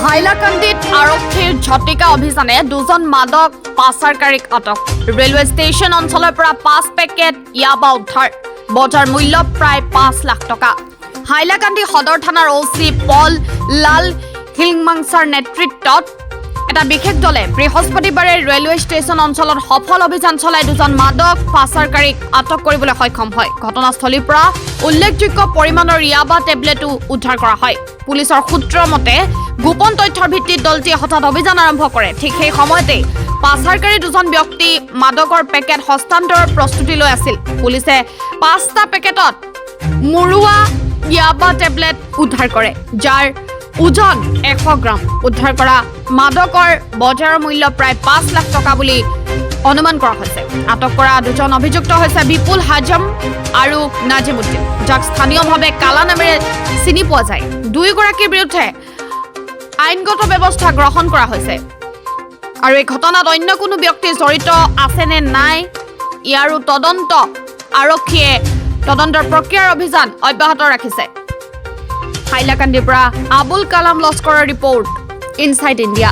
হাইলাকান্দিত আৰক্ষীৰ ঝটিকা অভিযানে দুজন মাদক পাচাৰকাৰীক আটক ৰেলৱে ষ্টেচন অঞ্চলৰ পৰা 5 পেকেট ইয়াবা উদ্ধাৰ বজাৰ মূল্য প্ৰায় 5 লাখ টকা হাইলাকান্দি সদৰ থানাৰ ওসি পল লাল হিলমাংছাৰ নেতৃত্বত এটা বিশেষ দলে বৃহস্পতিবাৰে ৰেলৱে ষ্টেচন অঞ্চলত সফল অভিযান চলাই দুজন মাদক পাচাৰকাৰীক আটক কৰিবলৈ সক্ষম হয় ঘটনাস্থলীৰ পৰা উল্লেখযোগ্য পৰিমাণৰ ইয়াবা টেবলেটো উদ্ধাৰ কৰা হয় পুলিচৰ সূত্ৰৰ মতে গোপন তথ্যৰ ভিত্তিত দলটিয়ে হঠাৎ অভিযান আৰম্ভ কৰে ঠিক সেই সময়তে পাচাৰকাৰী দুজন ব্যক্তি মাদকৰ পেকেট হস্তান্তৰৰ প্ৰস্তুতি লৈ আছিল পুলিচে 5টা পেকেটত মুৰুৱা ইয়াবা টেবলেট উদ্ধাৰ কৰে যাৰ ওজন 100 গ্ৰাম উদ্ধাৰ কৰা মাদকৰ বজাৰৰ মূল্য প্ৰায় 5 লাখ টকা বুলি অনুমান কৰা হৈছে আটক কৰা দুজন অভিযুক্ত হৈছে বিপুল হাজম আৰু নাজিমুদ্দিন যাক স্থানীয়ভাৱে কালা নামেৰে চিনি পোৱা যায় দুয়োগৰাকীৰ বিৰুদ্ধে আইনগত ব্যৱস্থা গ্ৰহণ কৰা হৈছে আৰু এই ঘটনাত অন্য কোনো ব্যক্তি জড়িত আছে নে নাই ইয়াৰো তদন্ত আৰক্ষীয়ে তদন্তৰ প্ৰক্ৰিয়াৰ অভিযান অব্যাহত ৰাখিছে হাইলাকান্দিৰ পৰা আবুল কালাম লস্কৰৰ ৰিপৰ্ট ইনসাইড ইণ্ডিয়া